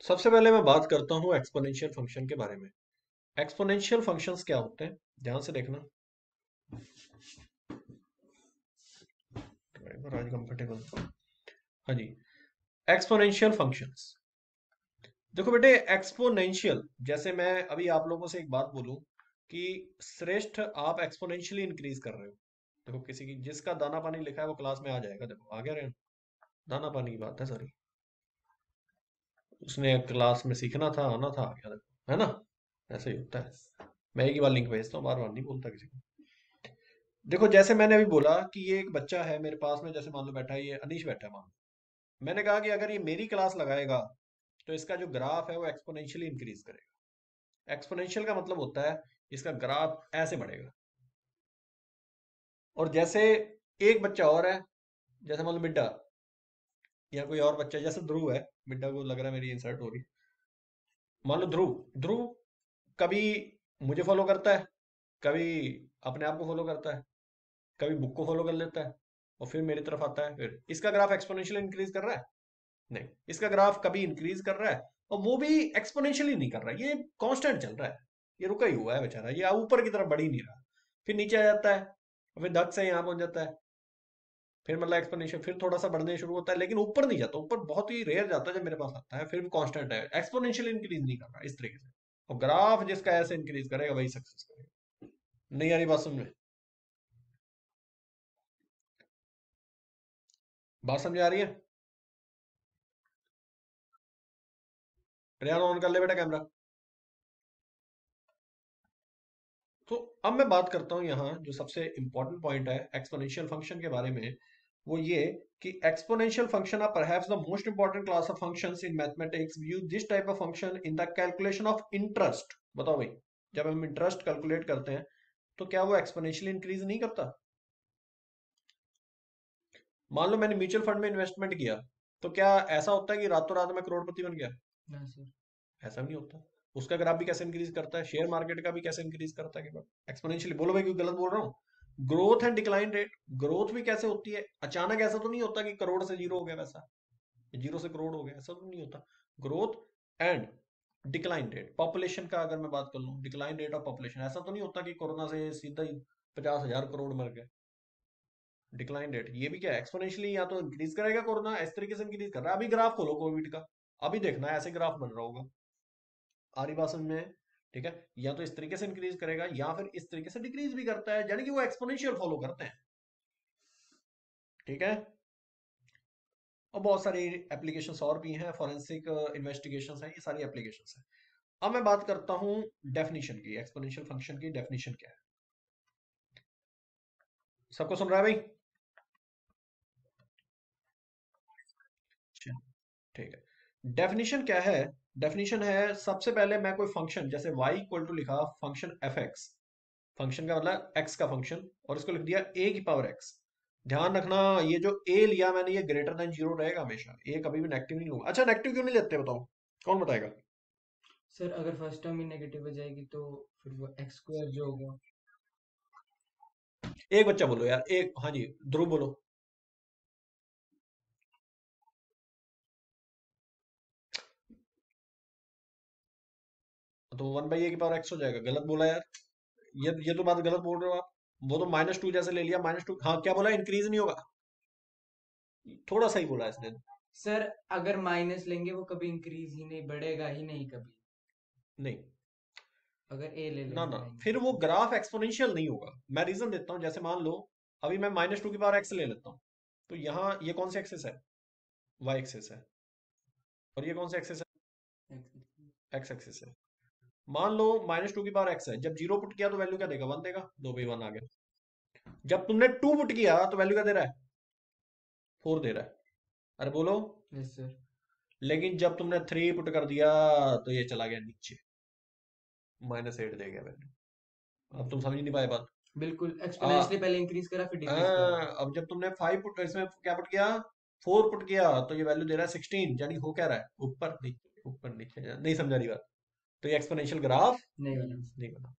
सबसे पहले मैं बात करता हूँ एक्सपोनेंशियल फंक्शन के बारे में। एक्सपोनेंशियल फंक्शंस क्या होते हैं, ध्यान से देखना। आज कंफर्टेबल। हाँ जी, एक्सपोनेंशियल फंक्शंस। देखो बेटे, एक्सपोनेंशियल, जैसे मैं अभी आप लोगों से एक बात बोलूं कि श्रेष्ठ आप एक्सपोनेंशियली इंक्रीज कर रहे हो। देखो, किसी की जिसका दाना पानी लिखा है वो क्लास में आ जाएगा। देखो आ गया रहे, दाना पानी की बात है सारी। उसने क्लास में सीखना था, आना था, आ गया। देखो, है ना, ऐसे ही होता है। मैं एक ही बार लिंक भेजता हूँ, बार बार नहीं बोलता किसी को। देखो, जैसे मैंने अभी बोला कि ये एक बच्चा है मेरे पास में, जैसे मान लो बैठा है, ये अनीश बैठा है मान लो। मैंने कहा कि अगर ये मेरी क्लास लगाएगा तो इसका जो ग्राफ है वो एक्सपोनेंशियली इंक्रीज करेगा। एक्सपोनेंशियल का मतलब होता है इसका ग्राफ ऐसे बढ़ेगा। और जैसे एक बच्चा और है, जैसे मान लो मिड्डा, या कोई और बच्चा, जैसे ध्रुव है। मिड्डा को लग रहा है मेरी इंसर्ट हो रही। मान लो ध्रुव, ध्रुव कभी मुझे फॉलो करता है, कभी अपने आप को फॉलो करता है, कभी बुक को फॉलो कर लेता है, और फिर मेरी तरफ आता है। फिर इसका ग्राफ एक्सपोनेंशियल इंक्रीज कर रहा है? नहीं, इसका ग्राफ कभी इंक्रीज कर रहा है, और वो भी एक्सपोनेंशियली नहीं कर रहा है, ये कांस्टेंट चल रहा है। ये रुका ही हुआ है बेचारा, ये ऊपर की तरफ बढ़ ही नहीं रहा। फिर नीचे आ जाता है, और फिर धक से यहाँ पहुंच जाता है। फिर मतलब एक्सपोनेंशियल फिर थोड़ा सा बढ़ने शुरू होता है, लेकिन ऊपर नहीं जाता। ऊपर बहुत ही रेयर जाता है, जब मेरे पास आता है फिर भी कांस्टेंट है, एक्सपोनेंशियल इंक्रीज नहीं कर रहा इस तरीके से। और ग्राफ जिसका ऐसे इंक्रीज करेगा वही सक्सेस करेगा। नहीं आ रही बात समझ में? बात समझ आ रही है? रेहान ऑन कर ले बेटा कैमरा। तो अब मैं बात करता हूं यहाँ, जो सबसे इंपॉर्टेंट पॉइंट है एक्सपोनेंशियल फंक्शन के बारे में, वो ये कि exponential function are perhaps the most important class of functions in mathematics. We use this type of function in the calculation of interest. बताओ भाई, जब हम इंटरेस्ट कैलकुलेट करते हैं तो क्या वो एक्सपोनेंशियली इंक्रीज नहीं करता? मान लो मैंने म्यूचुअल फंड में इन्वेस्टमेंट किया, तो क्या ऐसा होता है कि रातों रात में करोड़पति बन गया? हाँ सर। ऐसा भी नहीं होता। उसका ग्राफ भी कैसे इंक्रीज करता है, शेयर मार्केट का भी कैसे इंक्रीज करता है? एक्सपोनेंशियली। बोलो भाई, क्यों गलत बोल रहा हूँ? Growth and decline rate, growth भी कैसे होती है? अचानक ऐसा तो नहीं होता कि करोड़ से जीरो हो गया, वैसा जीरो से करोड़ हो गया, ऐसा तो नहीं होता। Growth and decline rate, population का अगर मैं बात कर लूँ, डिक्लाइन रेट ऑफ पॉपुलेशन, ऐसा तो नहीं होता कि कोरोना से सीधा ही 50,000 करोड़ मर गए। डिक्लाइन रेट ये भी क्या है, एक्सपोनेंशियली या तो इंक्रीज करेगा कोरोना, इस तरीके से इंक्रीज कर रहा है। अभी ग्राफ खोलो कोविड का, अभी देखना है ऐसे ग्राफ बन रहा होगा। आ रही बात समझ में? ठीक है, या तो इस तरीके से इंक्रीज करेगा या फिर इस तरीके से डिक्रीज भी करता है, यानी कि वो एक्सपोनेंशियल फॉलो करते हैं। ठीक है। और बहुत सारी एप्लीकेशंस और भी हैं, फॉरेंसिक इन्वेस्टिगेशंस हैं, ये सारी एप्लीकेशंस हैं। अब मैं बात करता हूं डेफिनेशन की, एक्सपोनेंशियल फंक्शन की डेफिनेशन क्या है। सबको सुन रहा है भाई? अच्छा, ठीक है। डेफिनेशन क्या है? डेफिनेशन है, सबसे पहले मैं कोई फंक्शन, जैसे y इक्वल टू लिखा फंक्शन एफ एक्स, फंक्शन का मतलब x का फंक्शन, और इसको लिख दिया a की पावर x। ध्यान रखना, ये जो a लिया मैंने, ये ग्रेटर देन जीरो रहेगा हमेशा, a कभी भी नेगेटिव नहीं होगा। अच्छा, नेगेटिव क्यों नहीं लेते बताओ, कौन बताएगा? सर अगर फर्स्ट टर्म ही नेगेटिव हो जाएगी तो फिर वो एक्स स्क्वायर जो होगा। एक बच्चा बोलो यार, एक, हाँ जी, ध्रुव बोलो। तो वन बाई ए की पावर एक्स हो जाएगा, गलत बोला यार। ये तो बात गलत बोल रहे हो आप। वो तो -2 जैसे ले लिया, -2। हाँ, क्या बोला, इंक्रीज नहीं होगा? थोड़ा सही बोला इसने। सर अगर माइनस लेंगे वो कभी इंक्रीज ही नहीं, बढ़ेगा ही नहीं कभी। नहीं, अगर ए ले ना लेंगे ना, फिर माइनस। वो ग्राफ एक्सपोनेंशियल नहीं होगा। मैं रीजन देता हूँ, जैसे मान लो अभी मैं -2 की पावर एक्स ले लेता हूँ, तो यहाँ ये कौन सी एक्सिस है? वाई एक्सिस है। और ये कौन सा एक्सिस है? एक्स एक्सिस है। मान लो -2 की पावर एक्स है, जब जीरो पुट किया तो वैल्यू क्या देगा? 1 देगा। 2 बाई 1 आ गया। जब तुमने 2 पुट किया तो वैल्यू क्या दे रहा है? 4 दे रहा है। अरे बोलो। Yes sir. लेकिन जब तुमने 3 पुट कर दिया तो ये चला गया नीचे, -8 दे गया वैल्यू। अब तुम समझ नहीं पाए बात। बिल्कुल आ, एक्सपोनेंशियली पहले इंक्रीज करा फिर डिक्रीज करा। अब जब तुमने 5 पुट, इसमें क्या पुट किया, 4 पुट किया, तो ये वैल्यू दे रहा है 16, यानी हो क्या रहा है, ऊपर नीचे ऊपर नीचे। नहीं समझा रही बात? तो ये एक्सपोनेंशियल ग्राफ नहीं बना। नहीं बना,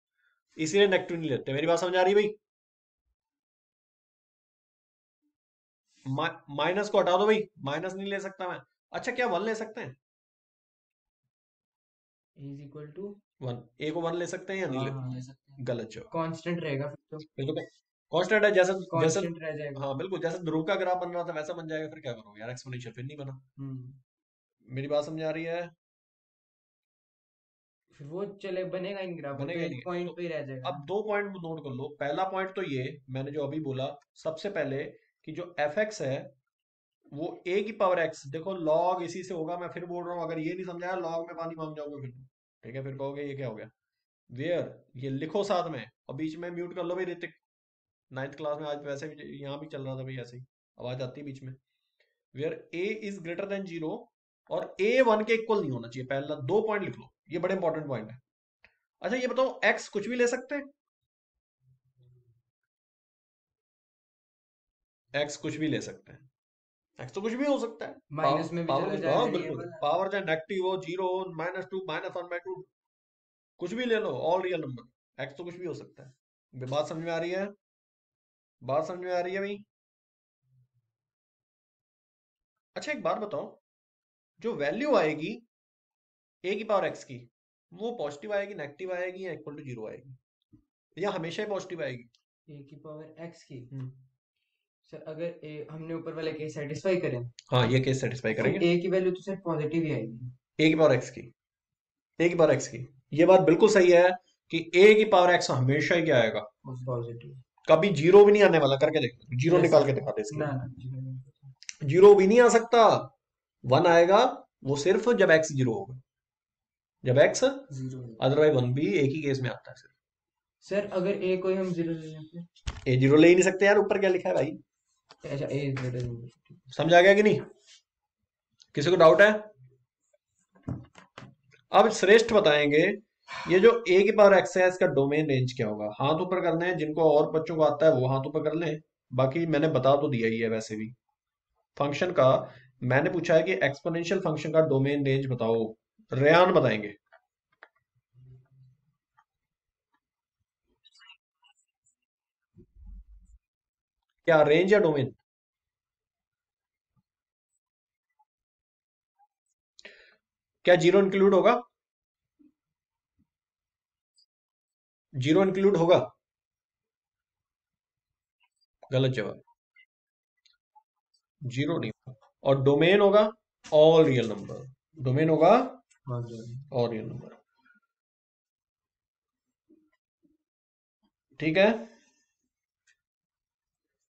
इसीलिए नेगेटिव नहीं लेते। मेरी बात समझ आ रही भाई? माइनस को हटा दो भाई, माइनस नहीं ले सकता मैं। अच्छा, क्या 1 ले सकते हैं? इज इक्वल टू, 1, ए को 1 ले सकते हैं या नहीं हाँ लेते? हाँ ले सकते हैं, गलत जवाब। कांस्टेंट रहेगा फिर तो, फिर तो कांस्टेंट है, जैसे जैसे कांस्टेंट रह जाएगा। हाँ बिल्कुल, जैसे ध्रुव का ग्राफ बन रहा था वैसा बन जाएगा, फिर क्या करोगे यार, एक्सपोनेंशियल फिर नहीं बना। हम्म। मेरी बात समझ आ रही है? फिर वो चले बनेगा इन ग्राफ, वो तो बनेगा ही नहीं एक है। पॉइंट तो पे ही रह जाएगा अब ना। 2 पॉइंट नोट कर लो। पहला पॉइंट तो ये मैंने जो अभी बोला सबसे पहले, कि जो एफ एक्स है वो ए की पावर एक्स, देखो लॉग इसी से होगा। मैं फिर बोल रहा हूँ, अगर ये नहीं समझाया लॉग में पानी मांग जाओगे फिर तो। ठीक है, फिर कहोगे ये क्या हो गया। वेयर, ये लिखो साथ में, और बीच में म्यूट कर लो भाई ऋतिक। 9th क्लास में आज वैसे भी यहाँ भी चल रहा था भाई, ऐसे ही आवाज आती है बीच में। Where A is greater than 0 और ए 1 के इक्वल नहीं होना चाहिए। पहला 2 पॉइंट लिख लो, ये बड़े इंपॉर्टेंट पॉइंट है। अच्छा ये बताओ, एक्स कुछ भी ले सकते हैं? एक्स कुछ भी ले सकते हैं, एक्स तो कुछ भी हो सकता है। माइनस में भी पावर चला कुछ, हाँ जाएगा ये बिल्कुल, वाला। पावर चाहे नेगेटिव हो, 0 हो, -2, -1/2, कुछ भी ले लो, ऑल रियल नंबर, एक्स तो कुछ भी हो सकता है। बात समझ में आ रही है? बात समझ में आ रही है भाई? अच्छा एक बात बताओ, जो वैल्यू आएगी ए की पावर एक्स की, वो पॉजिटिव आएगी, नेगेटिव आएगी, या इक्वल टू 0 आएगी, या हमेशा ही पॉजिटिव आएगी? ए की पावर एक्स की, हम्म। सर अगर ए हमने ऊपर वाले केस सेटिस्फाई करें हाँ ये केस सेटिस्फाई तो करेंगे। ए की वैल्यू तो सर पॉजिटिव ही आएगी। ए की पावर एक्स की, ए की पावर एक्स की, ये बात बिल्कुल सही है कि ए की पावर एक्स हमेशा ही क्या आएगा, पॉजिटिव। कभी 0 भी नहीं आने वाला। करके देखो, 0 यस निकाल सर। के दिखा दे इसके ना बाद। ना जीरो नहीं पता। 0 भी नहीं आ सकता, 1 आएगा, वो सिर्फ जब एक्स 0 होगा, जब एक्स, जीरो। अदरवाइज 1 भी एक ही केस में आता है सिर्फ। सर अगर ए को ही हम जीरो ले लें फिर। ए 0 ले ही नहीं सकते यार, ऊपर क्या लिखा है भाई। अच्छा ए ग्रेटर देन। समझ आ गया कि नहीं? किसी को डाउट है? अब श्रेष्ठ बताएंगे, ये जो ए की पावर एक्स है इसका डोमेन रेंज क्या होगा। हाथ ऊपर करने हैं, जिनको और बच्चों को आता है वो हाथ ऊपर कर लें, बाकी मैंने बता तो दिया ही है वैसे भी। फंक्शन का मैंने पूछा है कि एक्सपोनेंशियल फंक्शन का डोमेन रेंज बताओ, रेयान बताएंगे। क्या रेंज या डोमेन? क्या 0 इंक्लूड होगा? 0 इंक्लूड होगा? गलत जवाब, 0 नहीं होगा। और डोमेन होगा ऑल रियल नंबर, डोमेन होगा ऑल रियल नंबर। ठीक है,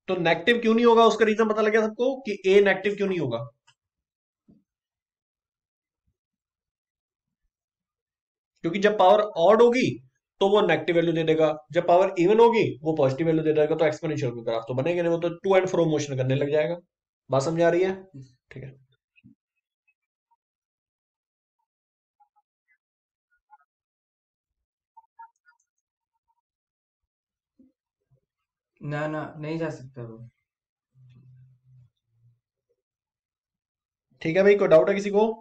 तो नेगेटिव क्यों नहीं होगा उसका रीजन पता लग गया सबको, कि ए नेगेटिव क्यों नहीं होगा। क्योंकि जब पावर ऑड होगी तो वो नेगेटिव वैल्यू दे देगा, जब पावर इवन होगी वो पॉजिटिव वैल्यू दे देगा, तो एक्सपोनेंशियल ग्राफ तो बनेगा नहीं, वो तो टू एंड फ्रो मोशन करने लग जाएगा। बात समझ आ रही है? ठीक है। ना ना नहीं जा सकता वो। ठीक है भाई, कोई डाउट है किसी को?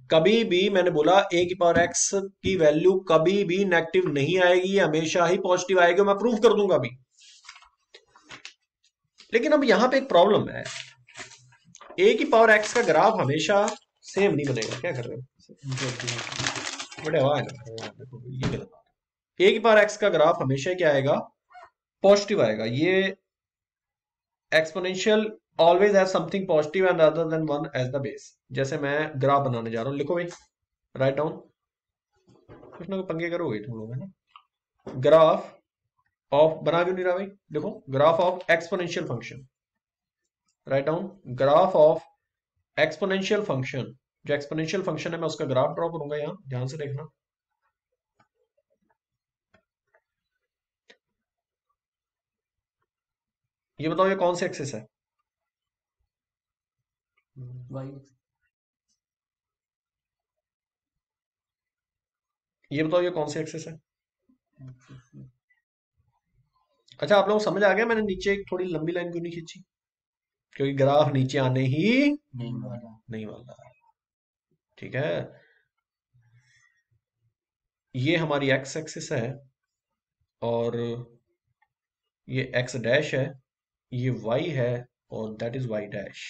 कभी भी मैंने बोला ए की पावर एक्स की वैल्यू कभी भी नेगेटिव नहीं आएगी, हमेशा ही पॉजिटिव आएगी, मैं प्रूव कर दूंगा अभी। लेकिन अब यहां पे एक प्रॉब्लम है, ए की पावर एक्स का ग्राफ हमेशा सेम नहीं बनेगा। क्या कर रहे हो, बड़े हवा है ना, देखो ये गलत बात है। ए की पावर एक्स का ग्राफ हमेशा क्या आएगा, पॉजिटिव आएगा। ये exponential always have something positive and other than 1 as the base. जैसे मैं ग्राफ बनाने जा रहा हूं, लिखो भाई, राइट डाउन। कुछ ना कुछ पंगे करोगे तुम लोग, है ना। ग्राफ ऑफ, बना क्यों नहीं रहा भाई, देखो, graph of exponential function, write down. Graph of exponential function, जो एक्सपोनेंशियल फंक्शन है मैं उसका ग्राफ ड्रॉ करूंगा, यहां ध्यान से देखना। ये बताओ ये कौन सी एक्सिस है? वाई। ये बताओ ये कौन सी एक्सिस है? अच्छा आप लोग को समझ आ गया मैंने नीचे एक थोड़ी लंबी लाइन क्यों नहीं खींची, क्योंकि ग्राफ नीचे आने ही नहीं वाला। नहीं वाला। ठीक है, ये हमारी एक्स एक्सिस है, और ये एक्स डैश है, ये वाई है, और दैट इज वाई डैश।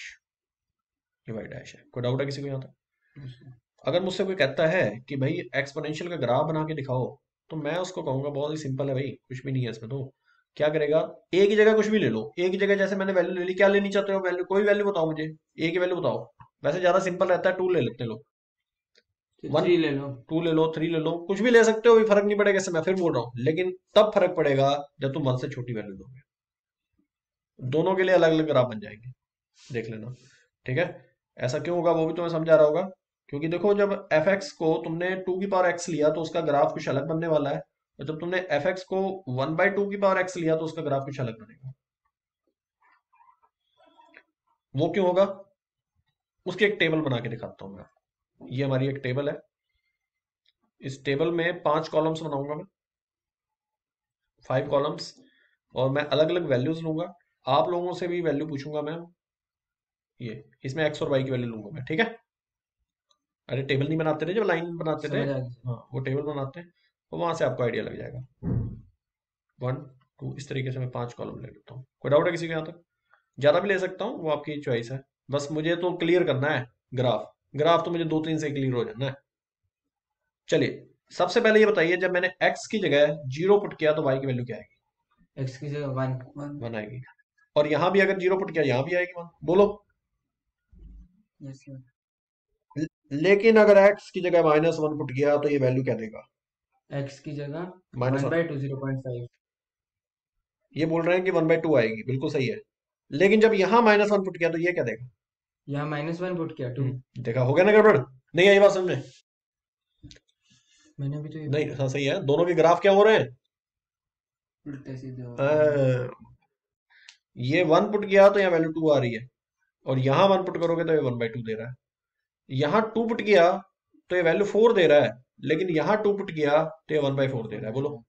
ये वाई डैश है। कोई डाउट है किसी को यहाँ तक? Yes, sir. अगर मुझसे कोई कहता है कि भाई एक्सपोनेंशियल का ग्राफ बना के दिखाओ, तो मैं उसको कहूंगा बहुत ही सिंपल है भाई, कुछ भी नहीं है इसमें। तो क्या करेगा, एक ही जगह कुछ भी ले लो, एक ही जगह जैसे मैंने वैल्यू ले ली, क्या लेनी चाहते हो वैल्यू, कोई वैल्यू बताओ मुझे, एक ही वैल्यू बताओ। वैसे ज्यादा सिंपल रहता है, टू ले लेते हैं लोग, तो वन, 3 ले लो। टू ले लो, थ्री ले लो, कुछ भी ले सकते हो, भी फर्क नहीं पड़ेगा इससे, मैं फिर बोल रहा हूँ। लेकिन तब फर्क पड़ेगा जब तुम वन से छोटी वैल्यू दोगे, दोनों के लिए अलग अलग ग्राफ बन जाएंगे, देख लेना। ठीक है, ऐसा क्यों होगा वो भी तुम्हें समझा रहा होगा। क्योंकि देखो, जब एफ एक्स को तुमने टू की पावर एक्स लिया तो उसका ग्राफ कुछ अलग बनने वाला है, और जब तुमने एफ एक्स को वन बाई टू की पावर एक्स लिया तो उसका ग्राफ कुछ अलग बनेगा। वो क्यों होगा, उसकी एक टेबल बना के दिखाता हूँ मैं। ये हमारी एक टेबल है, इस टेबल में 5 कॉलम्स बनाऊंगा मैं, 5 कॉलम्स, और मैं अलग अलग वैल्यूज लूंगा। आप लोगों से भी वैल्यू पूछूंगा मैं, ये इसमें एक्स और वाई की वैल्यू लूंगा मैं, ठीक है। अरे टेबल नहीं बनाते थे जब लाइन बनाते थे, समझ आ गया। हाँ वो टेबल बनाते हैं, तो वहां से आपको आइडिया लग जाएगा। वन, टू, इस तरीके से मैं 5 कॉलम ले लेता हूँ। कोई डाउट है किसी के यहाँ तक? ज्यादा भी ले सकता हूँ, वो आपकी चॉइस है। बस मुझे तो क्लियर करना है ग्राफ, ग्राफ तो मुझे 2-3 से क्लियर हो जाना है। चलिए, सबसे पहले ये बताइए, जब मैंने x की जगह 0 पुट किया तो y की वैल्यू क्या आएगी? x की जगह 1 1। 1 आएगी। और यहां भी अगर 0 पुट किया, यहां भी आएगी 1, बोलो। Yes sir. लेकिन अगर x की जगह -1 पुट किया तो ये वैल्यू क्या देगा? x की जगह -1। 1/2 0.5। ये बोल रहे हैं कि 1/2 आएगी, बिल्कुल सही है। लेकिन जब यहां -1 पुट किया तो ये क्या देगा? यहाँ -1 पुट किया 2। देखा, हो गया ना गड़बड़? नहीं आई बात समझ में? मैंने भी तो ये नहीं, बोला हाँ सही है, दोनों के ग्राफ क्या हो रहे हैं? उल्टे सीधे हो रहे हैं। ये 1 पुट किया तो यहाँ वैल्यू 2 आ रही है, और यहाँ 1 पुट करोगे तो ये 1/2 दे रहा है। यहाँ 2 पुट किया तो ये वैल्यू 4 दे रहा है, लेकिन यहाँ 2 पुट किया तो ये 1/4 दे रहा है, बोलो।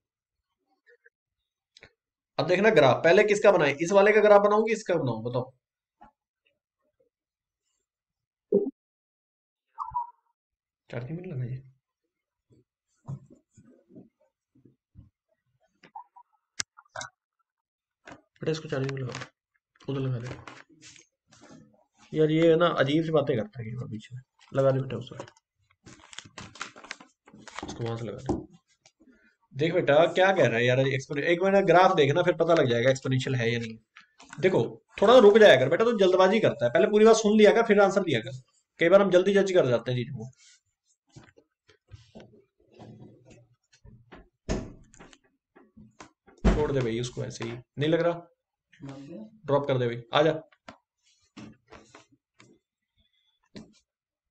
अब देखना ग्राफ, पहले किसका बनाए, इस वाले का ग्राफ बनाऊं कि इसका बनाऊं, बताओ। चार्जिंग मिल लगा ये, बेटा इसको चार्जिंग में लगा, उधर लगा दे यार, ये है ना अजीब सी बातें करता है ये बीच में। लगा दे बेटा उसको, इसको वहां से लगा दे। देख बेटा क्या कह रहा है यार, एक मिनट ग्राफ देखना, फिर पता लग जाएगा एक्सपोनेंशियल है या नहीं। देखो, थोड़ा रुक जाया कर बेटा, तो जल्दबाजी करता है, पहले पूरी बात सुन लिया कर फिर आंसर दिया कर। कई बार हम जल्दी जज कर जाते हैं चीजों को। छोड़ दे भाई उसको, ऐसे ही नहीं लग रहा, ड्रॉप कर दे भाई, आ जा।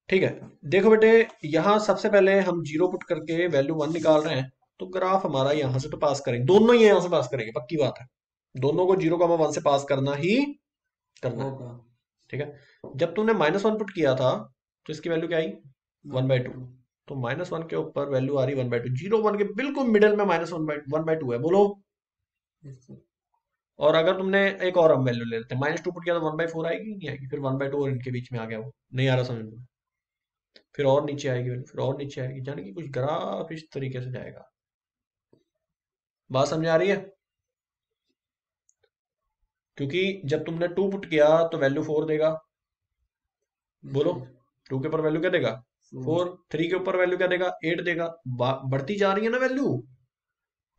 ठीक है, देखो बेटे, यहां सबसे पहले हम 0 पुट करके वैल्यू 1 निकाल रहे हैं, तो ग्राफ हमारा यहां से तो पास करेंगे, दोनों ही यहां से पास करेंगे, पक्की बात है। दोनों को 0,1 से पास करना ही करना है। होगा ठीक है, जब तुमने -1 पुट किया था तो इसकी वैल्यू क्या आई? 1/2। तो -1 के ऊपर वैल्यू आ रही 1/2, 0 1 के बिल्कुल मिडिल में -1/2 है, बोलो। Yes sir. और अगर तुमने एक और हम वैल्यू ले लेते हैं, -2 पुट किया तो 1/4 आएगी, नहीं आएगी? फिर 1/2 और इनके बीच में आ गया, वो नहीं आ रहा समझ में? फिर और नीचे आएगी वैल्यू, फिर और नीचे आएगी, यानी कि कुछ ग्राफ इस तरीके से जाएगा। बात समझ आ रही है? क्योंकि जब तुमने 2 पुट किया तो वैल्यू 4 देगा, बोलो। 2 के ऊपर वैल्यू क्या देगा? 4। 3 के ऊपर वैल्यू क्या देगा? 8 देगा। बढ़ती जा रही है ना वैल्यू,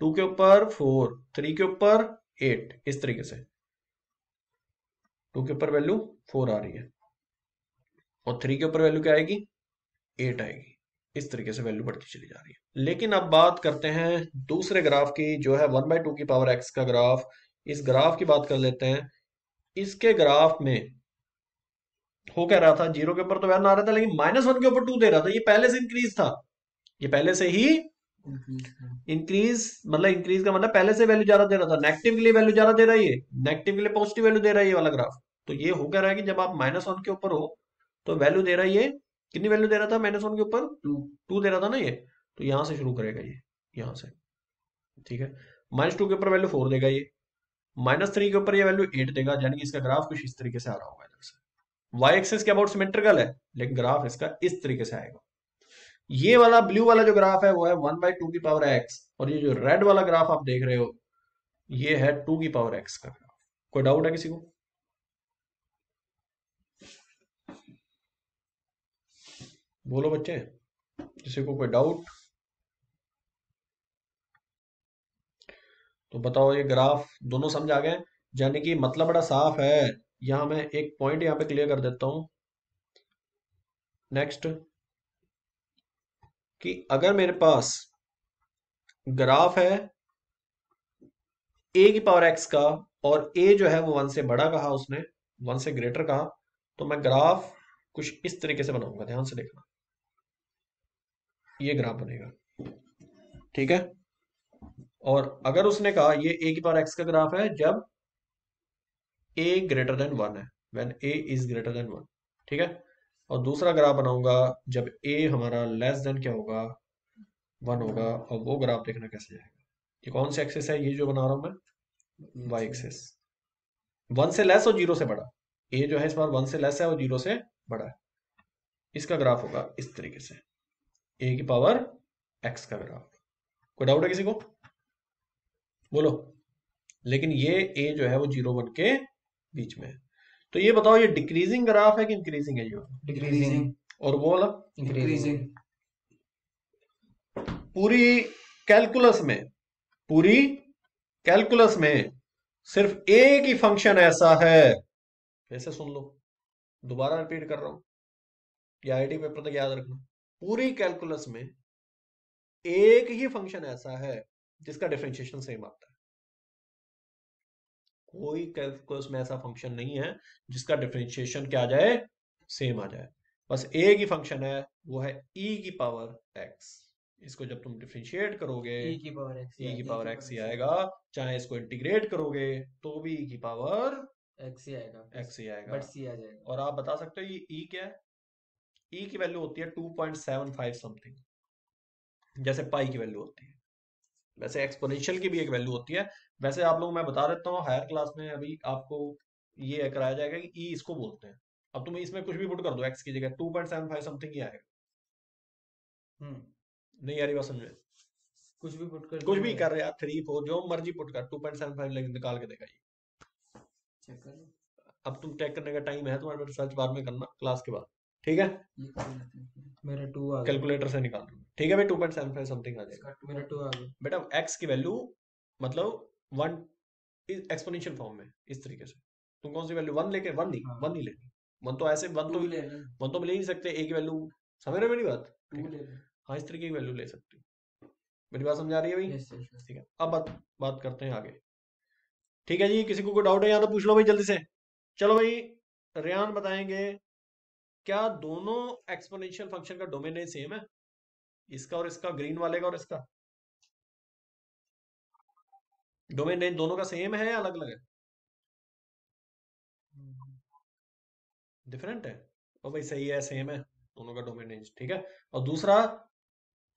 2 के ऊपर 4, 3 के ऊपर 8, इस तरीके से 2 के ऊपर वैल्यू 4 आ रही है, और 3 के ऊपर वैल्यू क्या आएगी? 8 आएगी। इस तरीके से वैल्यू बढ़ती चली जा रही है। लेकिन अब बात करते हैं दूसरे ग्राफ की, जो है 1/2 की पावर x का ग्राफ। इस ग्राफ की बात कर लेते हैं। इसके ग्राफ में हो क्या रहा था, 0 के ऊपर तो वैल्यू आ रहा था, लेकिन -1 के ऊपर 2 दे रहा था। ये पहले से इंक्रीज था, ये पहले से ही इंक्रीज, मतलब इंक्रीज का मतलब पहले से वैल्यू ज्यादा दे रहा था। नेगेटिव के लिए वैल्यू ज्यादा दे रहा है, ये नेगेटिव के लिए पॉजिटिव वैल्यू दे रहा है ये वाला ग्राफ। तो ये हो क्या रहा है कि जब आप -1 के ऊपर हो तो वैल्यू दे रहा है ये, कितनी वैल्यू दे रहा था -1 के ऊपर? 2 दे रहा था ना ये। तो यहां से शुरू करेगा ये, यहां से, ठीक है। -2 के ऊपर वैल्यू 4 देगा ये, -3 के ऊपर ये वैल्यू 8 देगा, यानी कि इसका ग्राफ कुछ इस तरीके से आ रहा होगा इधर से। वाई एक्सिस के अबाउट सिमेट्रिकल है, लेकिन ग्राफ इसका इस तरीके से आएगा। ये वाला ब्लू वाला जो ग्राफ है वो है 1/2 की पावर x, और ये जो रेड वाला ग्राफ आप देख रहे हो ये है 2 की पावर x का ग्राफ। कोई डाउट है किसी को? बोलो बच्चे, किसी को कोई डाउट? तो बताओ, ये ग्राफ दोनों समझ आ गए? यानी कि मतलब बड़ा साफ है। यहां मैं एक पॉइंट यहां पे क्लियर कर देता हूं। नेक्स्ट, कि अगर मेरे पास ग्राफ है ए की पावर एक्स का, और ए जो है वो वन से बड़ा कहा उसने, वन से ग्रेटर कहा, तो मैं ग्राफ कुछ इस तरीके से बनाऊंगा। ध्यान से देखना, ये ग्राफ बनेगा, ठीक है। और अगर उसने कहा ये ए की पावर एक्स का ग्राफ है जब ए ग्रेटर देन वन है, when A is greater then one, ठीक है। और दूसरा ग्राफ बनाऊंगा जब ए हमारा लेस देन क्या होगा, वन होगा। और वो ग्राफ देखना कैसे जाएगा। ये कौन सी एक्सिस है, ये जो बना रहा हूं मैं, वाई एक्सिस। वन से लेस और जीरो से बड़ा, ए जो है इस बार वन से लेस है और जीरो से बड़ा है। इसका ग्राफ होगा इस तरीके से, ए की पावर एक्स का ग्राफ। कोई डाउट है किसी को? बोलो। लेकिन ये ए जो है वो जीरो वन के बीच में है। तो ये बताओ, ये डिक्रीजिंग ग्राफ है कि इंक्रीजिंग है? ये डिक्रीजिंग। और वो वाला इंक्रीजिंग। पूरी कैलकुलस में, पूरी कैलकुलस में सिर्फ एक ही फंक्शन ऐसा है, ऐसे सुन लो, दोबारा रिपीट कर रहा हूं, ये आईटी पेपर तक याद रखना। पूरी कैलकुलस में एक ही फंक्शन ऐसा है जिसका डिफरेंशिएशन सेम आता है। कोई कैलकुलस में ऐसा फंक्शन नहीं है जिसका डिफरेंशिएशन क्या आ जाए, सेम आ जाए। बस एक ही फंक्शन है, वो है ई की पावर एक्स। इसको जब तुम डिफरेंशिएट करोगे, ई की पावर एक्स ई की पावर एक्स ही आएगा। चाहे इसको इंटीग्रेट करोगे तो भी ई की पावर एक्स ही आएगा, एक्स ही आएगा। बट सी आ जाएगा। और आप बता सकते हो ये ई क्या है? ई की वैल्यू होती है 2.75 समथिंग, जैसे पाई की वैल्यू होती है। वैसे एक्सपोनेंशियल की भी एक वैल्यू होती है। वैसे आप लोग, मैं बता देता हूँ, हायर क्लास में अभी आपको ये कराया जाएगा कि ई इसको बोलते हैं। अब तुम इसमें कुछ भी पुट कर दो एक्स की जगह, 2.75 समथिंग ही आएगा। नहीं यार, ये बात समझे? कुछ भी पुट कर कुछ दो, भी कर यार, 3 4 जो मर्जी पुट कर, 2.75 निकाल के देगा ये। चेक कर लो। अब तुम चेक करने का टाइम है तुम्हारे, रिसर्च बाद में करना क्लास के बाद, ठीक है। ये कर लेते हैं। मेरा 2 आ गया। कैलकुलेटर से निकाल लो, ठीक है भाई। 2.75 समथिंग आ जाएगा। मेरा 2 आ गया। बेटा एक्स की वैल्यू मतलब वन एक्सपोनेंशियल फॉर्म में, इस तरीके से। तुम कौन सी वैल्यू, वन लेके, वन नहीं, हाँ। वन नहीं लेनी। वन तो ऐसे, वन तो 2 ले लें। वन तो मिल ही नहीं सकते। ए की वैल्यू, समझ रहे हो मेरी बात? 2 ठीक है, ले लें। हाँ इस तरीके की वैल्यू ले सकते हो। मेरी बात समझ आ रही है भाई? Yes yes. ठीक है, अब बात करते हैं आगे। ठीक है जी, किसी को कोई डाउट है या तो पूछ लो भाई जल्दी से। चलो भाई, रेयान बताएंगे, क्या दोनों एक्सपोनेंशियल फंक्शन का डोमेन नेम सेम है? इसका और इसका, ग्रीन वाले का और इसका डोमेन नेम दोनों का सेम है या अलग अलग है? डिफरेंट है? और भाई सही है, सेम है दोनों का डोमेन नेम, ठीक है। और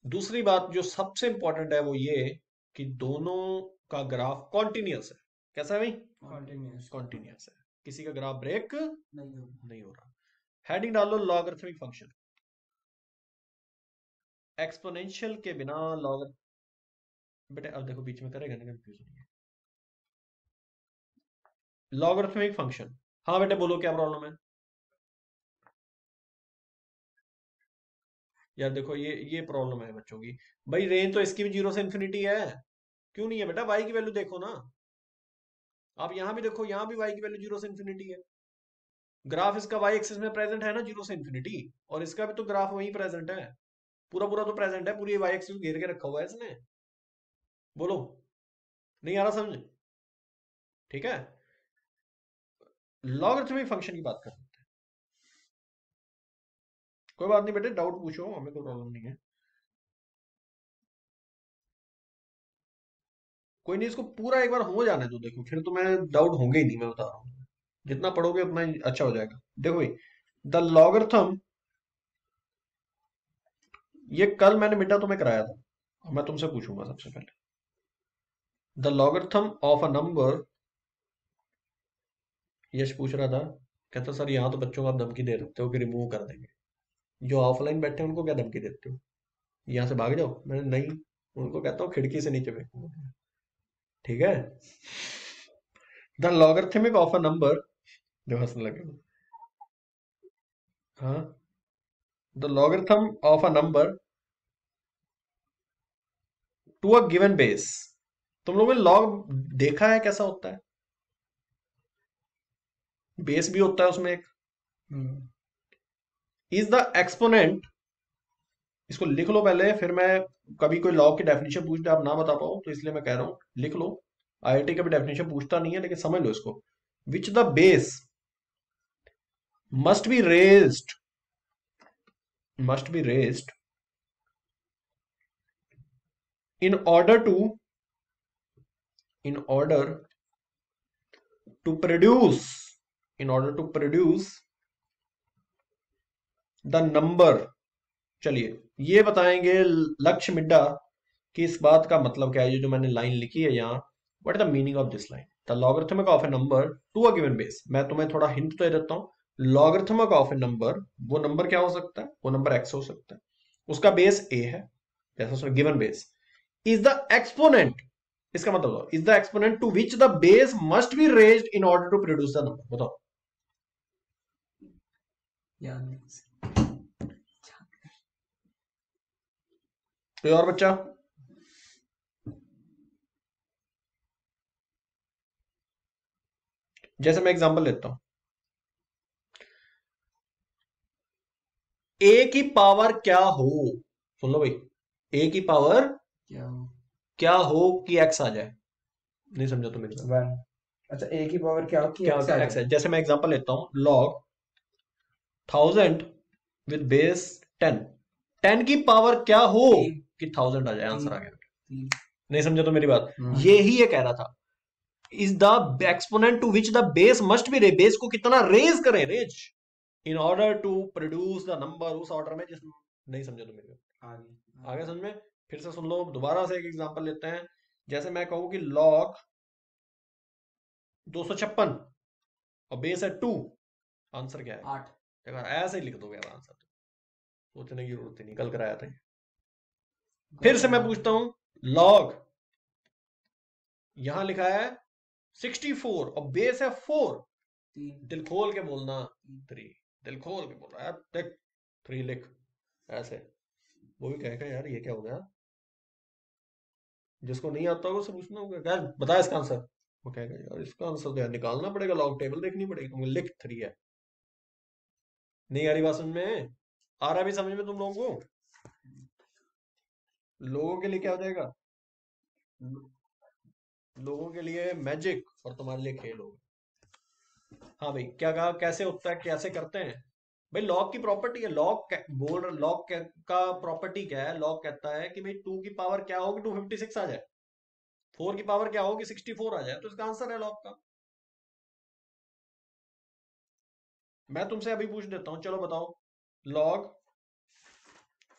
दूसरी बात जो सबसे इंपॉर्टेंट है वो ये कि दोनों का ग्राफ कॉन्टिन्यूअस है। कैसा है भाई? कंटिन्यूअस। कॉन्टिन्यूअस है, किसी का ग्राफ ब्रेक नहीं हो रहा। हेडिंग डाल लो, लॉगरिथमिक फंक्शन। एक्सपोनेंशियल के बिना लॉग, बेटे अब देखो बीच में करेगा ना कंफ्यूजन ये। लॉगरिथमिक फंक्शन, हाँ बेटे बोलो क्या प्रॉब्लम है? यार देखो, ये प्रॉब्लम है बच्चों की। भाई रेंज तो इसकी भी जीरो से इन्फिनिटी है। क्यों नहीं है बेटा? वाई की वैल्यू देखो ना, आप यहां भी देखो, यहां भी वाई की वैल्यू जीरो से इन्फिनिटी है। ग्राफ इसका वाई एक्सिस में प्रेजेंट है ना, जीरो से इन्फिनिटी। और इसका भी तो ग्राफ वहीं प्रेजेंट है, पूरा पूरा तो प्रेजेंट है, पूरी वाई एक्सिस घेर के रखा हुआ है इसने। बोलो, नहीं आ रहा समझ? ठीक है, लॉगरिथमिक फंक्शन की बात कर सकते हैं। कोई बात नहीं बेटे, डाउट पूछो, हमें कोई प्रॉब्लम नहीं है। कोई नहीं, इसको पूरा एक बार हो जाने दो, देखो फिर तो मैं डाउट होंगे ही नहीं, मैं बता रहा हूँ। जितना पढ़ोगे उतना ही अच्छा हो जाएगा। देखो भाई, द लॉगरिथम, ये कल मैंने बेटा तुम्हें कराया था, मैं तुमसे पूछूंगा सबसे पहले। The logarithm of a number, Yash पूछ रहा था, कहता सर यहाँ तो बच्चों को आप धमकी दे सकते हो कि रिमूव कर देंगे। जो ऑफलाइन बैठे हैं उनको क्या धमकी देते हो, यहाँ से भाग जाओ? मैंने नहीं, उनको कहता हूँ खिड़की से नीचे फेंकूंगा, ठीक है। The logarithmic of a number, जो हंसने लगे, हाँ the logarithm of a number to a given base. तुम लोगों ने लॉग देखा है कैसा होता है? बेस भी होता है उसमें एक। हम्म। इज द एक्सपोनेंट, इसको लिख लो पहले, फिर मैं कभी कोई लॉग की डेफिनेशन पूछते आप ना बता पाओ तो इसलिए मैं कह रहा हूं लिख लो। आईआईटी का भी डेफिनेशन पूछता नहीं है लेकिन समझ लो इसको। विच the base must be raised, must be raised in order to in order to produce in order to produce the number। चलिए ये बताएंगे लक्ष्य मिड्डा कि इस बात का मतलब क्या है। ये जो मैंने लाइन लिखी है यहाँ, what is the meaning of this line? The logarithmic of a number to a given base. मैं तुम्हें थोड़ा हिंट दे देता हूँ। लॉगरिथमिक ऑफ ए नंबर, वो नंबर क्या हो सकता है? वो नंबर एक्स हो सकता है, उसका बेस ए है, जैसा उसमें given base. Is the exponent, इसका मतलब is the exponent to which the base must be raised in order to produce the number. बताओ। याद नहीं। कोई और बच्चा? जैसे मैं एग्जांपल लेता हूं, ए की पावर क्या हो, सुन लो भाई, ए की पावर क्या हो? क्या हो कि एक्स आ जाए। नहीं समझा तो मेरी बात। वन। अच्छा, ए की पावर क्या हो कि क्या हो एक्स कि आ एक्स जाए? है। जैसे मैं एग्जांपल लेता हूं, लॉग 1000 विद बेस 10, 10 की पावर क्या हो तीन। कि 1000 आ जाए, आंसर तीन। आ गया। तीन। नहीं समझा तो मेरी बात। हाँ। ये ही ये कह रहा था, is the exponent to which the base must be रे, बेस को कितना रेज करें, raise in order to produce the number, उस ऑर्डर में जिस। नहीं समझा तो मेरी बात। आगे। आगे समझ में? फिर से सुन लो, दोबारा से एक एग्जांपल लेते हैं। जैसे मैं कहूं कि लॉग 256 और बेस है 2, आंसर क्या है? 8। देखो ऐसे ही लिख दोगे अब आंसर, सोचने की जरूरत ही नहीं, कल कराया था ये। फिर से मैं पूछता हूं, लॉग यहां लिखा है 64 और बेस है 4, 3। दिल खोल के बोलना 3, दिल खोल के बोल रहा है, देख 3 लिख ऐसे। वो भी कहेगा यार ये क्या हो गया, जिसको नहीं आता होगा उससे पूछना होगा क्या बता इसका आंसर। वो कहेगा यार इसका आंसर तो यार निकालना पड़ेगा, लॉग टेबल देखनी पड़ेगी, तुमको लिख 3 है। नहीं आ रही बात समझ में? आ रहा भी समझ में तुम लोगों को? लोगों के लिए क्या हो जाएगा? लोगों के लिए मैजिक और तुम्हारे लिए खेल होगा। हाँ भाई, क्या कहा, कैसे होता है, कैसे करते हैं? भाई लॉग की प्रॉपर्टी है, बोल रहा लॉग का प्रॉपर्टी क्या है? लॉग कहता है कि भाई 2 की पावर क्या होगी 256 आ जाए, 4 की पावर क्या होगी 64 आ जाए, तो इसका आंसर है लॉग का। मैं तुमसे अभी पूछ देता हूँ, चलो बताओ, लॉग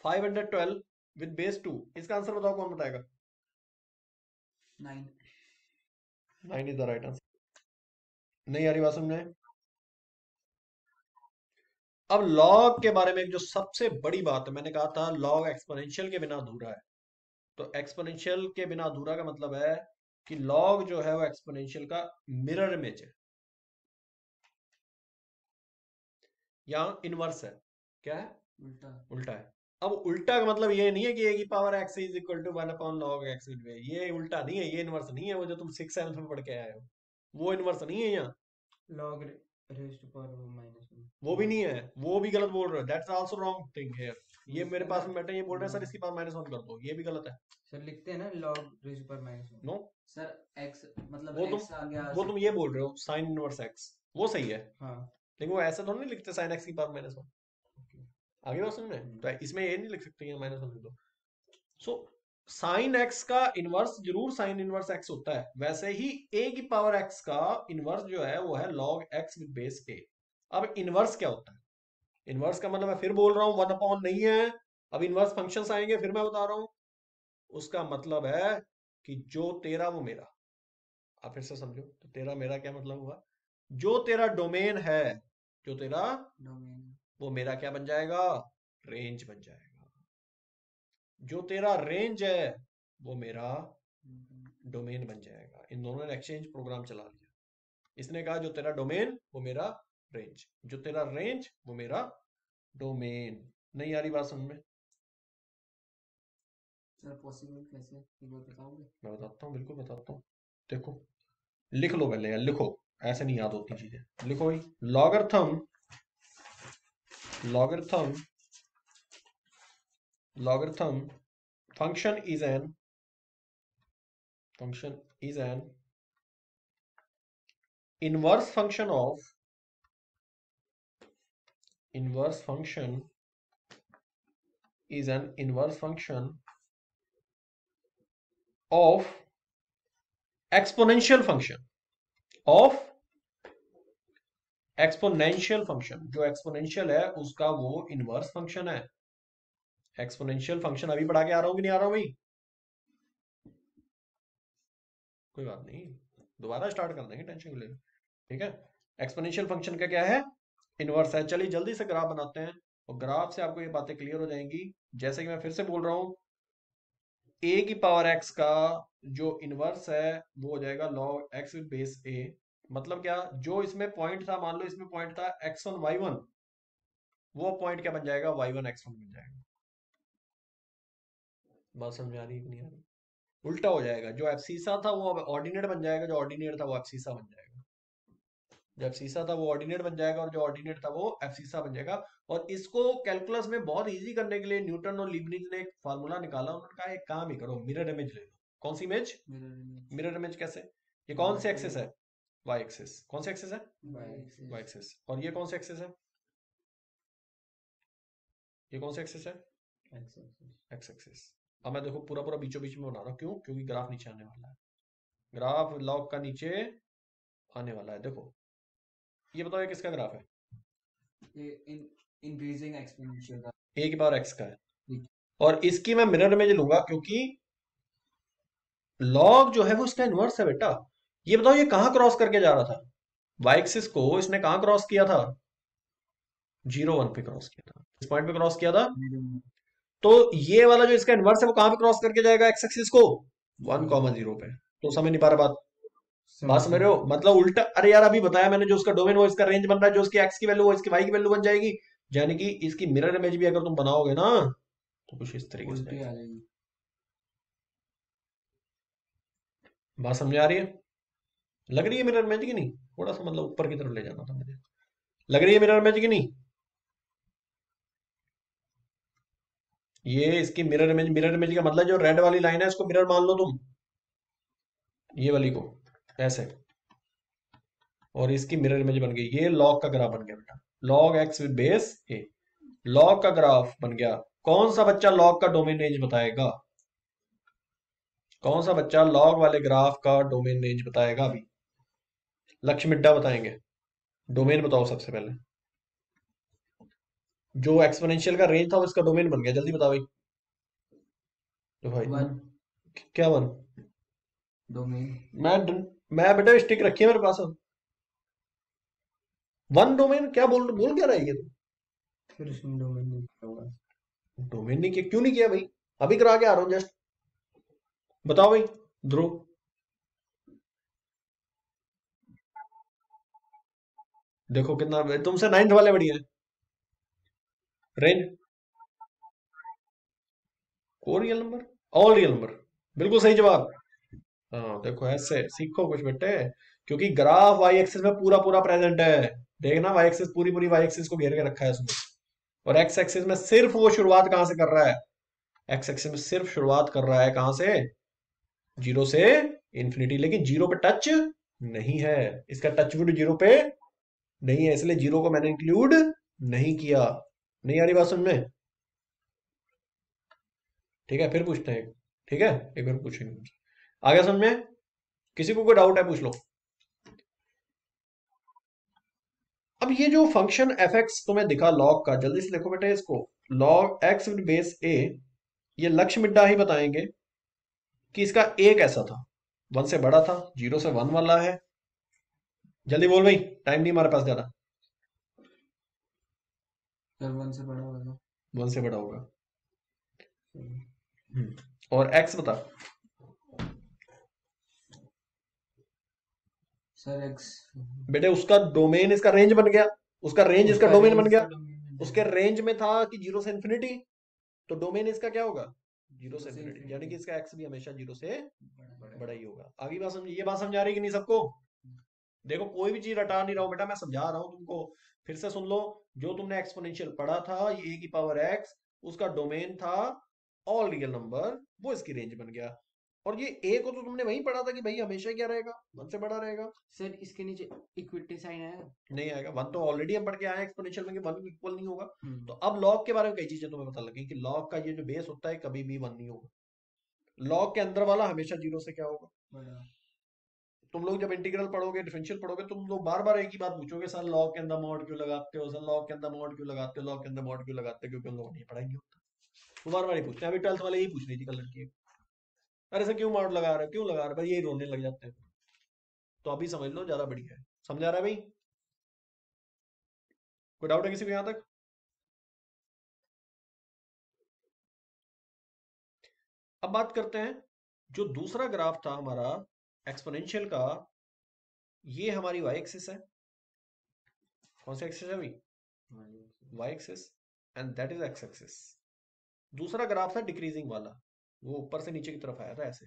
512 विद बेस 2, इसका आंसर बताओ, कौन बताएगा? 9। 9 इज द राइट आंसर। नहीं आ रही बात समझ में? अब लॉग के बारे में एक जो सबसे बड़ी बात है, मैंने कहा था लॉग एक्सपोनेंशियल के बिना अधूरा है। तो एक्सपोनेंशियल के बिना अधूरा का मतलब है कि लॉग जो है वो एक्सपोनेंशियल का मिरर इमेज है या इनवर्स है। क्या है? उल्टा। उल्टा है। अब उल्टा का मतलब ये नहीं है कि ए की power X is equal to 1/log x, ये उल्टा नहीं है, ये इनवर्स नहीं है, वो जो तुम 6 7 में पढ़ के आए हो वो इनवर्स नहीं है यहाँ। Log raise to power -1। वो भी नहीं है, वो भी गलत बोल रहे हो, that's also wrong thing here. ये मेरे लिखते हैं पास ना। में बैठे ये बोल रहे हैं सर इसकी पावर -1 कर दो, ये भी गलत है। सर लिखते हैं ना log raise to power -1। No, sir X मतलब वो तुम एक्स आ गया वो तुम ये बोल रहे हो साइन इनवर्स एक्स, वो सही है, हाँ। लेकिन वो ऐसा थोड़ा नहीं लिखते साइन एक्स की पावर -1। ओके। आगे बात समझ में? तो इसमें ये नहीं लिख सकते -1 लिख दो। सो साइन एक्स का इनवर्स जरूर साइन इनवर्स एक्स होता है, वैसे ही ए की पावर एक्स का इनवर्स जो है वो है लॉग एक्स विद बेस ए। अब इनवर्स क्या होता है? इनवर्स का मतलब मैं फिर बोल रहा हूँ 1/, नहीं है। अब इनवर्स फंक्शंस आएंगे फिर मैं बता रहा हूँ। उसका मतलब है कि जो तेरा वो मेरा। आप फिर से समझो, तो तेरा मेरा क्या मतलब हुआ? जो तेरा डोमेन है, जो तेरा डोमेन। वो मेरा क्या बन जाएगा? रेंज बन जाएगा। जो तेरा रेंज है वो मेरा डोमेन बन जाएगा। इन दोनों ने एक्सचेंज प्रोग्राम चला लिया। इसने कहा जो तेरा डोमेन वो मेरा रेंज, जो तेरा रेंज वो मेरा डोमेन। नहीं आ रही बात समझ में? सर पॉसिबल कैसे, एक बार बताओगे? मैं बताता हूँ, बिल्कुल बताता हूँ। देखो, लिख लो पहले यार, लिखो, ऐसे नहीं याद होती चीजें। लिखो भाई, logarithm, logarithm, logarithm function is an function is an inverse function of inverse function is an inverse function of exponential function of exponential function। जो exponential है उसका वो inverse function है। exponential function अभी पढ़ा के आ रहा हूँ कि नहीं आ रहा हूँ भाई? कोई बात नहीं, दोबारा स्टार्ट कर देंगे, टेंशन क्यों ले। ठीक है, एक्सपोनेंशियल फंक्शन का क्या है? इनवर्स है। चलिए जल्दी से ग्राफ बनाते हैं, और ग्राफ से आपको ये बातें क्लियर हो जाएंगी। जैसे कि मैं फिर से बोल रहा हूँ, ए की पावर एक्स का जो इनवर्स है वो हो जाएगा log x विद बेस ए। मतलब क्या, जो इसमें पॉइंट था, मान लो इसमें पॉइंट था x1 y1, वो पॉइंट क्या बन जाएगा? y1 x1 बन जाएगा। बात समझ में आ रही है कि नहीं आ रही? उल्टा हो जाएगा, जो एब्सिसा था वो अब ऑर्डिनेट बन जाएगा, जो ऑर्डिनेट था वो एब्सिसा बन जाएगा। जो एब्सिसा था वो ऑर्डिनेट बन जाएगा, और जो ऑर्डिनेट था वो एब्सिसा बन जाएगा। और इसको कैलकुलस में बहुत इजी करने के लिए न्यूटन और लीबनिज ने एक फार्मूला निकाला। उन्होंने कहा एक काम ही करो, मिरर इमेज ले लो। कौन सी image? Mirror image. Mirror image कैसे? ये कौन से एक्सिस है? Y axis. कौन से एक्सिस है? By Y axis. और ये कौन से एक्सिस है? ये कौन से एक्सिस है? X axis. अब मैं देखो पूरा पूरा बीचों बीच में बना रहा हूँ, क्यों? क्योंकि ग्राफ नीचे आने वाला है। ग्राफ लॉग का नीचे आने वाला है। देखो, ये बताओ ये किसका ग्राफ है? ये इंक्रीजिंग एक्सपोनेंशियल का। ए की पावर एक्स का है। और इसकी मैं मिरर इमेज लूंगा, क्योंकि लॉग जो है वो इसका इनवर्स है बेटा। ये बताओ ये कहां क्रॉस करके जा रहा था? वाई एक्सिस को इसने कहां क्रॉस किया था? 0 1 पे क्रॉस किया था। इस पॉइंट पे क्रॉस किया था। तो ये वाला जो इसका इनवर्स है वो कहां पे क्रॉस करके जाएगा एक्स एक्सिस को? 1 0 पे। तो समझ नहीं पा रहा बात? बात समझ रहे हो? मतलब उल्टा। अरे यार अभी बताया मैंने, जो उसका डोमेन वो इसका रेंज बन रहा है, जो उसकी एक्स की वैल्यू वो इसकी वाई की वैल्यू बन जाएगी। यानी कि इसकी मिरर इमेज भी अगर तुम बनाओगे ना, तो कुछ इस तरीके से उल्टी आ जाएगी। जाएगी। बात समझ आ रही है? लग रही है मिरर इमेज की नहीं? थोड़ा सा मतलब ऊपर की तरफ ले जाना था मुझे। लग रही है मिरर इमेज की नहीं? ये इसकी मिरर इमेज। मिरर इमेज का मतलब जो रेड वाली लाइन है इसको मिरर मान लो तुम, ये वाली को, ऐसे। और इसकी मिरर इमेज बन गई। ये लॉग का ग्राफ बन गया बेटा, log x with base A. Log का ग्राफ बन गया। कौन सा बच्चा लॉग का डोमेन रेंज बताएगा? कौन सा बच्चा लॉग वाले ग्राफ का डोमेन रेंज बताएगा? अभी लक्ष्य मिड्डा बताएंगे। डोमेन बताओ सबसे पहले। जो एक्सपोनेंशियल का रेंज था वो इसका डोमेन बन गया। जल्दी बताओ भाई। तो भाई 1 क्या वन? डोमेन। मैं मैं बेटा स्टिक रखी है मेरे पास। वन डोमेन क्या बोल क्या रहा है ये? फिर उसमें डोमेन नहीं होगा। डोमेन नहीं किया? क्यों नहीं किया भाई? अभी करा के आ रहा हूँ जस्ट। बताओ भाई ध्रुव। देखो कितना तुमसे 9th वाले बढ़िया है। रेंज को real number, all real number, बिल्कुल सही जवाब। हाँ देखो, ऐसे सीखो कुछ बेटे। क्योंकि ग्राफ वाई एक्सिस में पूरा पूरा प्रेजेंट है। देखना, वाई एक्सिस पूरी पूरी वाई एक्सिस को घेर के रखा है उसमें। और एक्स एक्सिस में सिर्फ वो शुरुआत कहां से कर रहा है? एक्स एक्सिस में सिर्फ शुरुआत कर रहा है कहां से? 0 से इंफिनिटी। लेकिन 0 पे टच नहीं है। इसका टच वुड 0 पे नहीं है, इसलिए 0 को मैंने इंक्लूड नहीं किया। नहीं आ रही बात समझ में? ठीक है, फिर पूछते हैं। ठीक है, एक बार पूछेंगे तुमसे। आ गया समझ में? किसी को कोई डाउट है पूछ लो। अब ये जो फंक्शन एफ एक्स तुम्हें दिखा लॉग का, जल्दी से देखो बेटा इसको। लॉग एक्स विद बेस ए, ये लक्ष्य मिड्डा ही बताएंगे कि इसका ए कैसा था। 1 से बड़ा था, 0 से 1 वाला है। जल्दी बोल भाई, टाइम नहीं हमारे पास ज्यादा। फिर 1 से बड़ा होगा। 1 से बड़ा होगा। और एक्स बता। Sir x. बेटे उसका डोमेन इसका रेंज बन गया, उसका रेंज इसका डोमेन बन गया। उसके रेंज में था कि 0 से इन्फिनिटी, तो डोमेन इसका क्या होगा, 0 से से इन्फिनिटी, यानी कि infinity। इसका एक्स भी हमेशा 0 से बड़ा बड़ा ही होगा। आगे बात समझ, ये बात समझ आ रही है कि नहीं सबको? देखो कोई भी चीज रटा नहीं रहा हूं बेटा, मैं समझा रहा हूं तुमको, फिर से सुन लो। जो तुमने एक्सपोनेंशियल पढ़ा था, ये ए की पावर एक्स, उसका डोमेन था ऑल रियल नंबर, वो इसकी रेंज बन गया। और ये ए को तो तुमने वहीं पढ़ा था कि भाई हमेशा क्या रहेगा, 1 से बड़ा रहेगा। सर इसके नीचे इक्विटी साइन है। नहीं आएगा, 1 तो ऑलरेडी हम पढ़ के आए हैं एक्सपोनेंशियल में कि 1 इक्वल नहीं होगा। तो हम्म। अब लॉग के बारे में कई चीजें तुम्हें पता लगी कि लॉग का ये जो बेस होता है कभी भी 1 नहीं होगा। लॉग के अंदर वाला हमेशा 0 से क्या होगा। बड़ा। तुम लोग जब इंटीग्रल पढ़ोगे, डिफरेंशियल पढ़ोगे, तुम लोग बार बार एक ही बात पूछोगे, सर लॉग के अंदर मॉड क्यों लगाते हो, सर लॉग के अंदर मॉड क्यों लगाते हो, लॉग के अंदर मॉड क्यों लगाते हो, क्योंकि उन लोगों ने ये पढ़ाई नहीं होता। वो बार बार ही पूछते हैं, अभी 12th वाले यही पूछ रही थी कल लड़की, अरे सर क्यों मॉड लगा रहे हो, क्यों लगा रहे हो, भाई यही रोने लग जाते हैं। तो अभी समझ लो, ज्यादा बढ़िया है। समझा रहा है भाई? कोई डाउट है किसी को यहां तक? अब बात करते हैं, जो दूसरा ग्राफ था हमारा एक्सपोनेंशियल का, ये हमारी वाई एक्सिस है। कौन सा एक्सिस है भाई? Y axis, and that is X axis. दूसरा ग्राफ था डिक्रीजिंग वाला, वो ऊपर से नीचे की तरफ आया था ऐसे।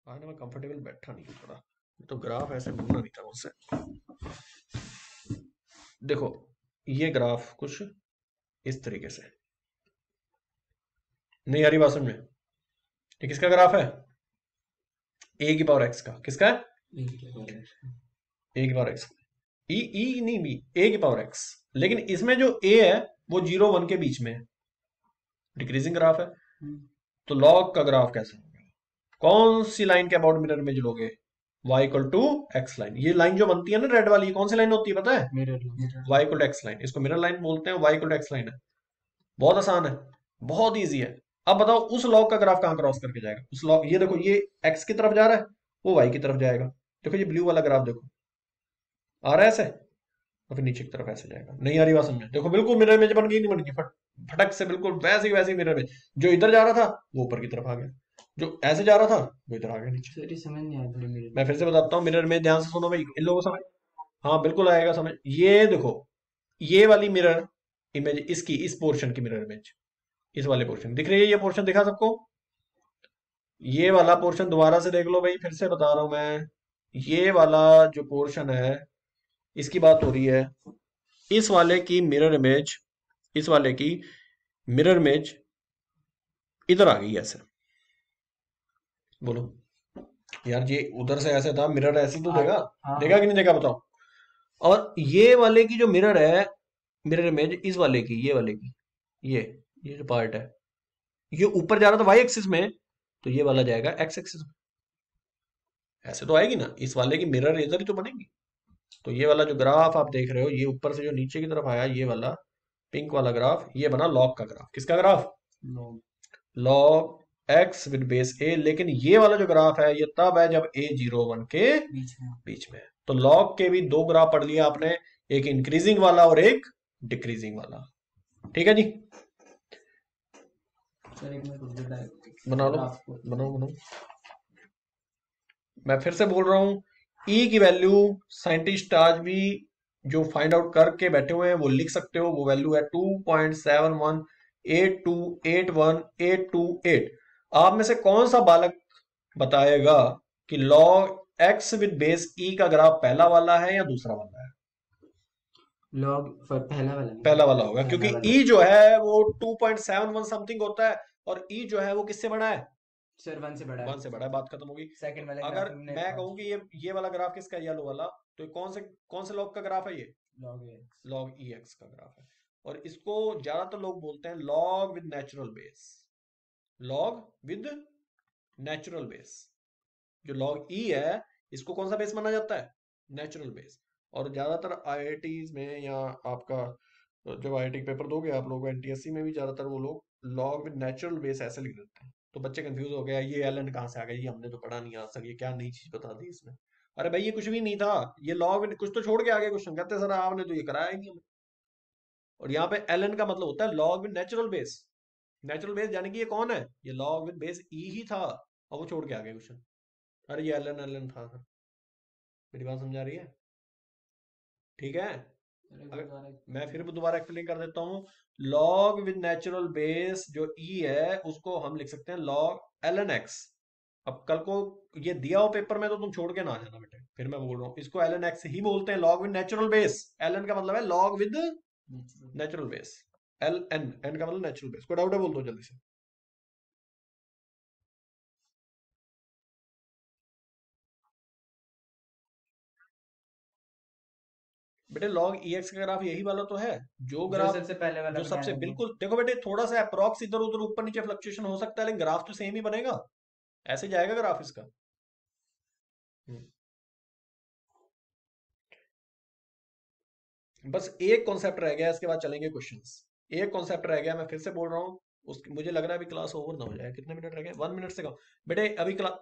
आज ना मैं कंफर्टेबल बैठा नहीं हूं थोड़ा, तो ग्राफ ऐसे बनना नहीं था मुझसे। देखो ये ग्राफ कुछ इस तरीके से, नहीं आ रही बात समझ में? ये किसका ग्राफ है? ए की पावर एक्स का। किसका है? ए की पावर एक्स। ई ई नहीं, बी, ए की पावर एक्स। लेकिन इसमें जो ए है वो 0 1 के बीच में है, डिक्रीजिंग ग्राफ है। तो लॉग का ग्राफ कैसा होगा? कौन सी लाइन के अबाउट मिरर इमेज लोगे? y equal to X line. ये लाइन जो बनती है ना रेड वाली, कौन सी लाइन होती है पता है? Mirror. y equal to X line. इसको मिरर लाइन बोलते हैं, y equal to X line है। बहुत आसान है, बहुत इजी है। अब बताओ उस लॉग का ग्राफ कहां क्रॉस करके जाएगा? उस लॉग, ये देखो ये x की तरफ जा रहा है, वो y की तरफ जाएगा। देखो ये ब्लू वाला ग्राफ देखो, आ रहा है ऐसे, और फिर नीचे की तरफ ऐसे जाएगा। नहीं आ रही बात समझे? देखो बिल्कुल मिरर इमेज बन गई, नहीं बन गई? फटक से बिल्कुल वैसे ही वैसे मिरर इमेज। जो इधर जा रहा था वो ऊपर की तरफ आ गया, जो ऐसे जा रहा था वो इधर आ गया नीचे। सर ये समझ नहीं आया थोड़ी मिरर। मैं फिर से बताता हूँ, मिरर इमेज ध्यान से सुनो भाई, इन लोगों को समझ, हाँ बिल्कुल आएगा समझ। ये देखो, ये वाली मिरर इमेज, इसकी इस पोर्शन की मिरर इमेज, इस वाले पोर्शन दिख रही है? ये पोर्शन दिखा सबको? ये वाला पोर्शन दोबारा से देख लो भाई, फिर से बता रहा हूं मैं, ये वाला जो पोर्शन है इसकी बात हो रही है। इस वाले की मिरर इमेज, इस वाले की मिरर इमेज इधर आ गई ऐसे। बोलो यार, ये उधर से ऐसे था, मिरर ऐसे ही तो देगा, हाँ देगा कि नहीं देगा बताओ? और ये वाले की जो मिरर है, मिरर इमेज इस वाले की, ये वाले की, ये जो पार्ट है, ये ऊपर जा रहा था वाई एक्सिस में, तो ये वाला जाएगा एक्स एक्सिस में। ऐसे तो आएगी ना, इस वाले की मिरर इधर ही तो बनेगी। तो ये वाला जो ग्राफ आप देख रहे हो, ये ऊपर से जो नीचे की तरफ आया, ये वाला पिंक वाला ग्राफ, ये बना लॉग का ग्राफ। किसका graph? Log x with base a. लेकिन ये वाला जो ग्राफ है ये तब है जब ए 0 1 के बीच में है। तो लॉग के भी दो ग्राफ पढ़ लिया आपने, एक इंक्रीजिंग वाला और एक डिक्रीजिंग वाला। ठीक है जी, सर एक मिनट बना लो, बनाओ बनाओ। मैं फिर से बोल रहा हूं, ई की वैल्यू साइंटिस्ट आज भी जो फाइंड आउट करके बैठे हुए हैं वो लिख सकते हो। वो वैल्यू है 2.7182812828। आप में से कौन सा बालक बताएगा कि लॉग एक्स विद बेस ई का ग्राफ पहला वाला है या दूसरा वाला है? लॉग पहला वाला नहीं। पहला वाला होगा, क्योंकि ई जो है वो 2.71 समथिंग होता है, और ई जो है वो किससे बड़ा है? सर 1 से बड़ा है। 1 से बड़ा है, बात खत्म होगी। सेकंड वाले अगर ग्राफ में मैं कहूं कि ये वाला ग्राफ किसका है, येलो वाला, तो कौन से लॉग का ग्राफ है? ये लॉग एक्स। लॉग ई एक्स का ग्राफ है। और इसको ज्यादातर लोग बोलते हैं log with natural base. Log with natural base, जो लॉग ई है, इसको कौन सा बेस माना जाता है? Natural base. और ज्यादातर आईआईटीज में या आपका जब आईआईटी पेपर दोगे आप लोग, एनटीएससी में भी ज्यादातर वो लोग लॉग विद नेचुरल बेस ऐसे लिख देते हैं। तो बच्चे कंफ्यूज हो गया, ये एल एन कहाँ से आ गया, ये हमने तो पढ़ा नहीं आज तक, ये क्या नई चीज बता दी इसमें। अरे भाई ये कुछ भी नहीं था, ये लॉग विद कुछ तो छोड़ के आगे क्वेश्चन, कहते सर आपने तो ये कराया ही नहीं हमें। और यहाँ पे एल एन का मतलब होता है log with natural base. Natural base यानी कि ये कौन है? ये लॉग विद बेस ई ही था, और वो छोड़ के आ गया क्वेश्चन। अरे ये एल एन था सर। मेरी बात समझा रही है? ठीक है, सर एक बार अगर दोबारा मैं एक्सप्लेन फिर करें। दोबारा एक्सप्लेन कर देता हूँ। लॉग विद नेचुरल बेस जो ई है उसको हम लिख सकते हैं लॉग एल एन एक्स। अब कल को ये दिया हो पेपर में तो तुम छोड़ के ना आ जाना बेटे, फिर मैं बोल रहा हूँ इसको एल एन एक्स ही बोलते हैं, log with natural base. L N का मतलब है log with natural. Natural base. L N N का मतलब नेचुरल बेस। कोई डाउट है बोल दो जल्दी से। बेटे लॉग ई एक्स का ग्राफ यही वाला तो है, जो जो ग्राफ सबसे पहले वाला जो बनाया सबसे था वो। बिल्कुल देखो बेटे, थोड़ा सा अप्रॉक्स इधर उधर ऊपर नीचे फ्लक्चुएशन हो सकता है लेकिन ग्राफ तो सेम ही बनेगा। ऐसे जाएगा ग्राफ इसका। हम्म। बस एक कॉन्सेप्ट रह गया, इसके बाद चलेंगे क्वेश्चंस। एक कॉन्सेप्ट रह गया, मैं फिर से बोल रहा हूँ। उस मुझे लग रहा है अभी क्लास ओवर ना हो जाए। कितने मिनट रह गए? 1 मिनट से कम। बेटे अभी क्लास